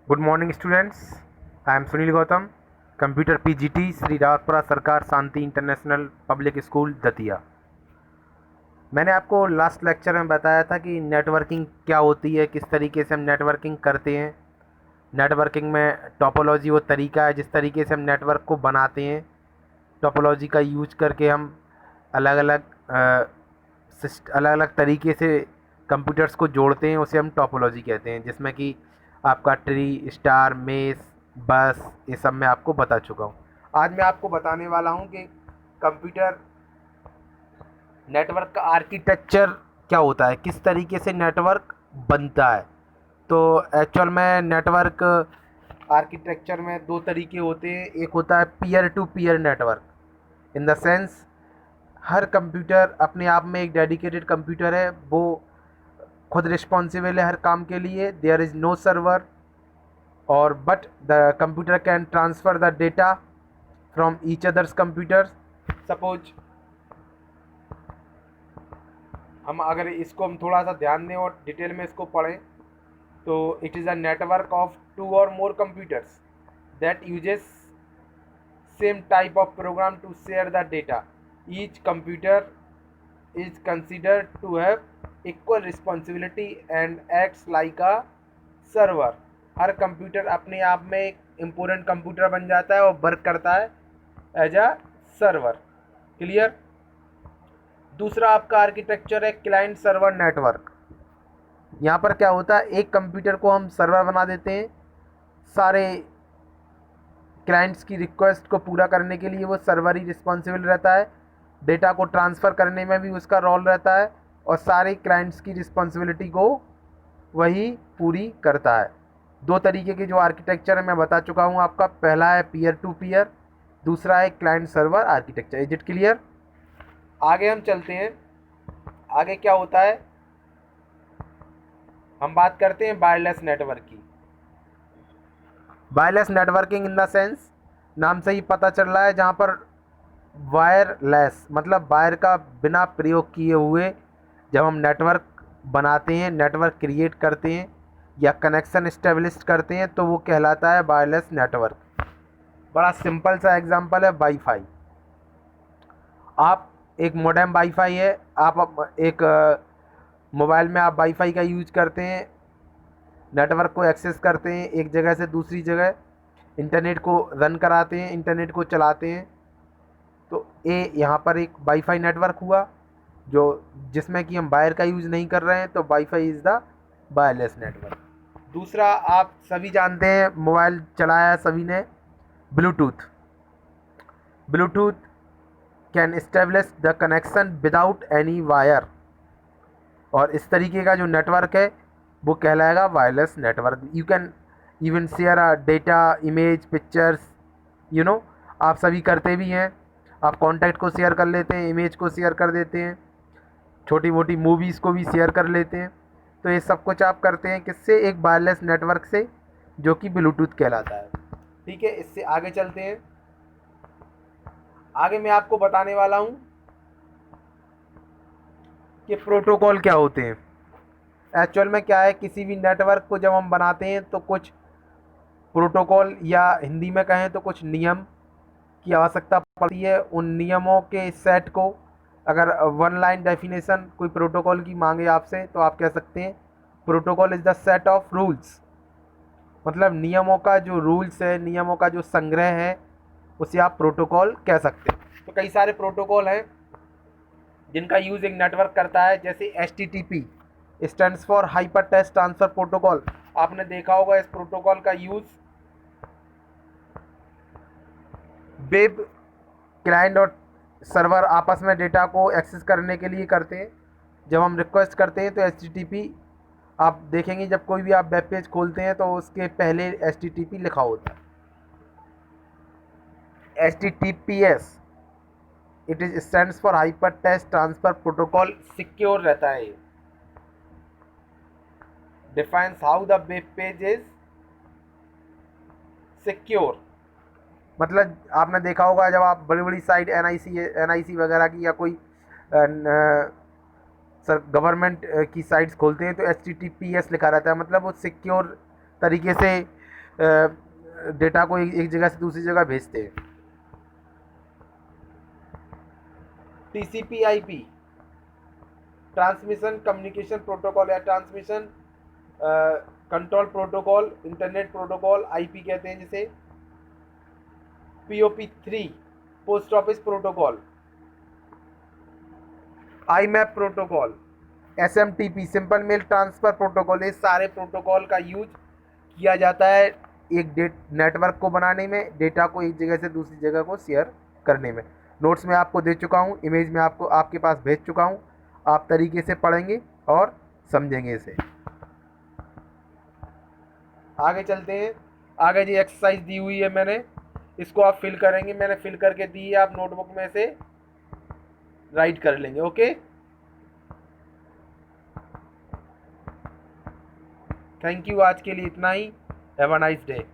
Good morning students. I am Sunil Gautam, computer PGT Shri Rawatpura सरकार शांति international public school Datia. मैंने आपको last lecture में बताया था कि नेटवर्किंग क्या होती है, किस तरीके से हम नेटवर्किंग करते हैं। नेटवर्किंग में टोपोलॉजी वो तरीका है जिस तरीके से हम नेटवर्क को बनाते हैं। टोपोलॉजी का यूज करके हम अलग अलग अलग अलग तरीके से कंप्यूटर्स को जोड़ते हैं, उसे हम टोपोलॉजी कहते हैं, जिसमें कि आपका ट्री, स्टार, मेस, बस, ये सब मैं आपको बता चुका हूँ। आज मैं आपको बताने वाला हूँ कि कंप्यूटर नेटवर्क का आर्किटेक्चर क्या होता है, किस तरीके से नेटवर्क बनता है। तो एक्चुअल में नेटवर्क आर्किटेक्चर में दो तरीके होते हैं। एक होता है peer to peer network, in the sense हर कंप्यूटर अपने आप में एक डेडिकेटेड कंप्यूटर है, वो खुद रिस्पॉन्सिबल है हर काम के लिए। देयर इज़ नो सर्वर और but the computer can transfer the data from each others computers. Suppose हम अगर इसको हम थोड़ा सा ध्यान दें और डिटेल में इसको पढ़ें तो it is a network of two or more computers that uses same type of program to share the data. Each computer is considered to have equal responsibility and acts like a server। Her computer अपने आप में एक important computer बन जाता है और work करता है एज अ सर्वर। क्लियर। दूसरा आपका आर्किटेक्चर है क्लाइंट सर्वर नेटवर्क। यहाँ पर क्या होता है, एक कंप्यूटर को हम सर्वर बना देते हैं, सारे क्लाइंट्स की रिक्वेस्ट को पूरा करने के लिए वो सर्वर ही रिस्पॉन्सिबल रहता है। डेटा को ट्रांसफ़र करने में भी उसका रोल रहता है और सारे क्लाइंट्स की रिस्पॉन्सिबिलिटी को वही पूरी करता है। दो तरीके के जो आर्किटेक्चर है मैं बता चुका हूँ आपका। पहला है पीयर टू पीयर, दूसरा है client server architecture. Is it clear. आगे हम चलते हैं। आगे क्या होता है, हम बात करते हैं वायरलेस नेटवर्क की। Wireless networking in the sense, नाम से ही पता चल रहा है, जहाँ पर वायरलेस मतलब वायर का बिना प्रयोग किए हुए जब हम नेटवर्क बनाते हैं, नेटवर्क क्रिएट करते हैं या कनेक्शन इस्टेब्लिश करते हैं तो वो कहलाता है वायरलेस नेटवर्क। बड़ा सिंपल सा एग्जांपल है वाईफाई। आप एक मॉडेम वाईफाई है, आप एक मोबाइल में आप वाईफाई का यूज करते हैं, नेटवर्क को एक्सेस करते हैं एक जगह से दूसरी जगह, इंटरनेट को रन कराते हैं, इंटरनेट को चलाते हैं। तो ये यहाँ पर एक वाईफाई नेटवर्क हुआ जो जिसमें कि हम वायर का यूज़ नहीं कर रहे हैं, तो wifi is the wireless network. दूसरा आप सभी जानते हैं, मोबाइल चलाया है सभी ने, Bluetooth. Bluetooth can establish the connection without any wire, और इस तरीके का जो नेटवर्क है वो कहलाएगा wireless network. You can even share data, image, pictures, you know, आप सभी करते भी हैं। आप कॉन्टैक्ट को शेयर कर लेते हैं, इमेज को शेयर कर देते हैं, छोटी मोटी मूवीज़ को भी शेयर कर लेते हैं। तो ये सब कुछ आप करते हैं किससे, एक वायरलेस नेटवर्क से, जो कि ब्लूटूथ कहलाता है। ठीक है, इससे आगे चलते हैं। आगे मैं आपको बताने वाला हूँ कि प्रोटोकॉल क्या होते हैं। एक्चुअल में क्या है, किसी भी नेटवर्क को जब हम बनाते हैं तो कुछ प्रोटोकॉल या हिंदी में कहें तो कुछ नियम की आवश्यकता पड़ती है। उन नियमों के सेट को, अगर वन लाइन डेफिनेशन कोई प्रोटोकॉल की मांगे आपसे तो आप कह सकते हैं protocol is the set of rules. मतलब नियमों का जो रूल्स है, नियमों का जो संग्रह है, उसे आप प्रोटोकॉल कह सकते हैं। तो कई सारे प्रोटोकॉल हैं जिनका यूज़ एक नेटवर्क करता है, जैसे HTTP stands for hyper text transfer protocol. आपने देखा होगा इस प्रोटोकॉल का यूज़ वेब क्लाइंट और सर्वर आपस में डेटा को एक्सेस करने के लिए करते हैं। जब हम रिक्वेस्ट करते हैं तो HTTP, आप देखेंगे जब कोई भी आप वेब पेज खोलते हैं तो उसके पहले HTTP लिखा होता है। HTTPS it is stands for hyper text transfer protocol. Secure रहता है ये। Defines how the web page is secure. मतलब आपने देखा होगा जब आप बड़ी बड़ी साइट NIC वगैरह की या कोई सर गवर्नमेंट की साइट्स खोलते हैं तो HTTPS लिखा रहता है, मतलब वो सिक्योर तरीके से डेटा को एक जगह से दूसरी जगह भेजते हैं। TCP/IP ट्रांसमिशन कम्युनिकेशन प्रोटोकॉल या transmission control protocol, internet protocol, IP कहते हैं जिसे। POP3 post office protocol, IMAP protocol, SMTP simple mail transfer protocol, ये सारे प्रोटोकॉल का यूज किया जाता है एक नेटवर्क को बनाने में, डेटा को एक जगह से दूसरी जगह को शेयर करने में। नोट्स में आपको दे चुका हूँ, इमेज में आपको आपके पास भेज चुका हूँ, आप तरीके से पढ़ेंगे और समझेंगे इसे। आगे चलते हैं। आगे जी एक्सरसाइज दी हुई है मैंने, इसको आप फिल करेंगे, मैंने फिल करके दी है, आप नोटबुक में से राइट कर लेंगे। ओके, थैंक यू, आज के लिए इतना ही। Have a nice day.